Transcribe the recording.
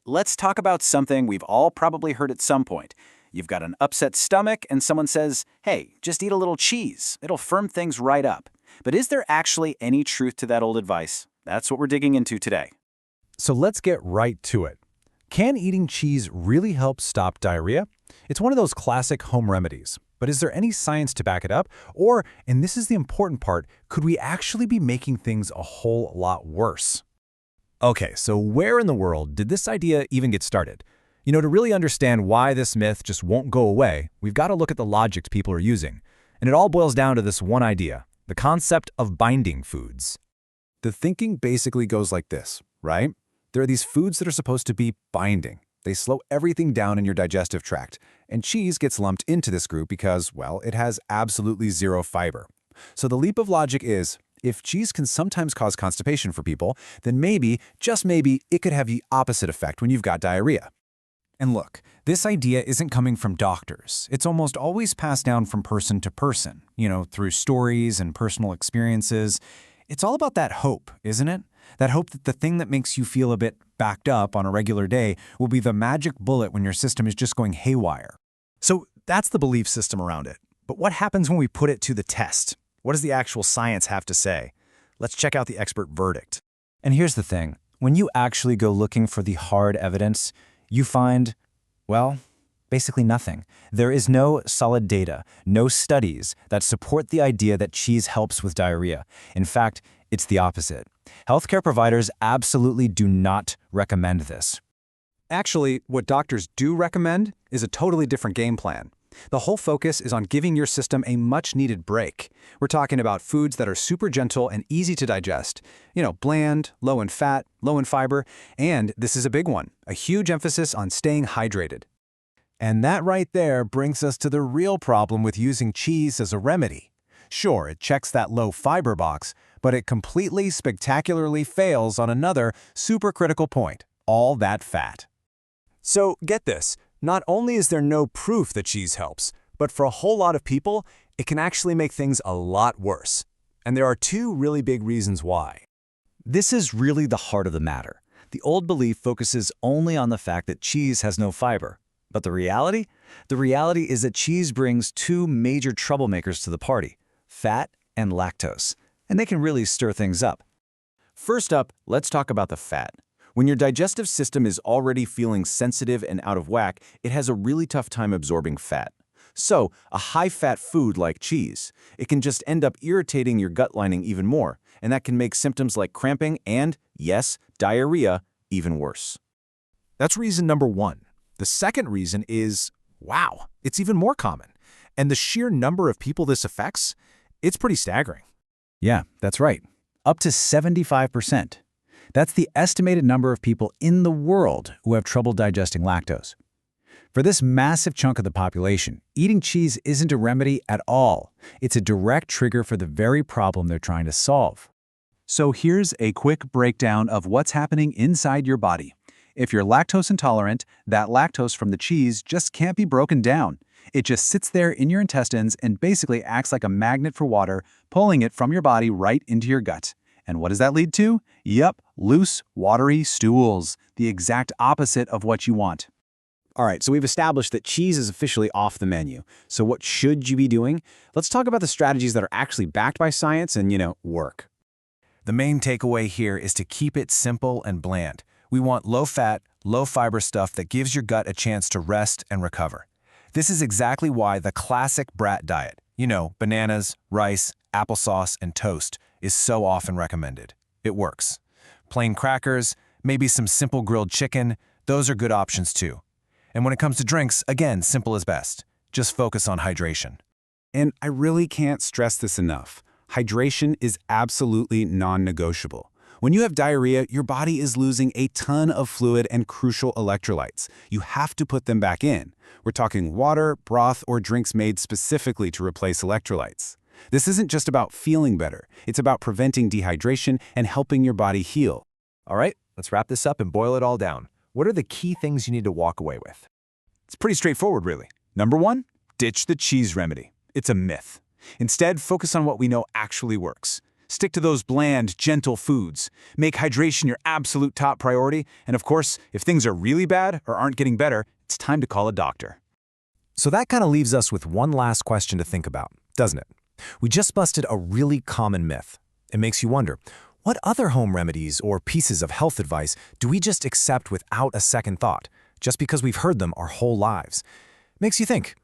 let's talk about something we've all probably heard at some point. You've got an upset stomach and someone says, hey, just eat a little cheese. It'll firm things right up. But is there actually any truth to that old advice? That's what we're digging into today. So let's get right to it. Can eating cheese really help stop diarrhea? It's one of those classic home remedies. But is there any science to back it up? Or, and this is the important part, could we actually be making things a whole lot worse? Okay, so where in the world did this idea even get started? To really understand why this myth just won't go away, we've got to look at the logic people are using. And it all boils down to this one idea, the concept of binding foods. The thinking basically goes like this, right? There are these foods that are supposed to be binding. They slow everything down in your digestive tract, and cheese gets lumped into this group because, well, it has absolutely zero fiber. So the leap of logic is, if cheese can sometimes cause constipation for people, then maybe, just maybe, it could have the opposite effect when you've got diarrhea. And look, this idea isn't coming from doctors. It's almost always passed down from person to person, through stories and personal experiences. It's all about that hope, isn't it? That hope that the thing that makes you feel a bit backed up on a regular day will be the magic bullet when your system is just going haywire. So that's the belief system around it. But what happens when we put it to the test? What does the actual science have to say? Let's check out the expert verdict. And here's the thing. When you actually go looking for the hard evidence, you find, well, basically nothing. There is no solid data, no studies that support the idea that cheese helps with diarrhea. In fact, it's the opposite. Healthcare providers absolutely do not recommend this. Actually, what doctors do recommend is a totally different game plan. The whole focus is on giving your system a much-needed break. We're talking about foods that are super gentle and easy to digest. Bland, low in fat, low in fiber, and this is a big one, a huge emphasis on staying hydrated. And that right there brings us to the real problem with using cheese as a remedy. Sure, it checks that low fiber box, but it completely, spectacularly fails on another super critical point, all that fat. So get this, not only is there no proof that cheese helps, but for a whole lot of people, it can actually make things a lot worse. And there are two really big reasons why. This is really the heart of the matter. The old belief focuses only on the fact that cheese has no fiber. But the reality? The reality is that cheese brings two major troublemakers to the party, fat and lactose, and they can really stir things up. First up, let's talk about the fat. When your digestive system is already feeling sensitive and out of whack, it has a really tough time absorbing fat. So, a high-fat food like cheese, it can just end up irritating your gut lining even more, and that can make symptoms like cramping and, yes, diarrhea even worse. That's reason number one. The second reason is, wow, it's even more common. And the sheer number of people this affects, it's pretty staggering. Yeah, that's right. Up to 75%. That's the estimated number of people in the world who have trouble digesting lactose. For this massive chunk of the population, eating cheese isn't a remedy at all. It's a direct trigger for the very problem they're trying to solve. So here's a quick breakdown of what's happening inside your body. If you're lactose intolerant, that lactose from the cheese just can't be broken down. It just sits there in your intestines and basically acts like a magnet for water, pulling it from your body right into your gut. And what does that lead to? Yep, loose, watery stools, the exact opposite of what you want. All right, so we've established that cheese is officially off the menu. So what should you be doing? Let's talk about the strategies that are actually backed by science and, work. The main takeaway here is to keep it simple and bland. We want low-fat, low-fiber stuff that gives your gut a chance to rest and recover. This is exactly why the classic BRAT diet, bananas, rice, applesauce, and toast, is so often recommended. It works. Plain crackers, maybe some simple grilled chicken, those are good options too. And when it comes to drinks, again, simple is best. Just focus on hydration. And I really can't stress this enough. Hydration is absolutely non-negotiable. When you have diarrhea, your body is losing a ton of fluid and crucial electrolytes. You have to put them back in. We're talking water, broth, or drinks made specifically to replace electrolytes. This isn't just about feeling better. It's about preventing dehydration and helping your body heal. All right, let's wrap this up and boil it all down. What are the key things you need to walk away with? It's pretty straightforward, really. Number one, ditch the cheese remedy. It's a myth. Instead, focus on what we know actually works. Stick to those bland, gentle foods. Make hydration your absolute top priority. And of course, if things are really bad or aren't getting better, it's time to call a doctor. So that kind of leaves us with one last question to think about, doesn't it? We just busted a really common myth. It makes you wonder, what other home remedies or pieces of health advice do we just accept without a second thought, just because we've heard them our whole lives? Makes you think,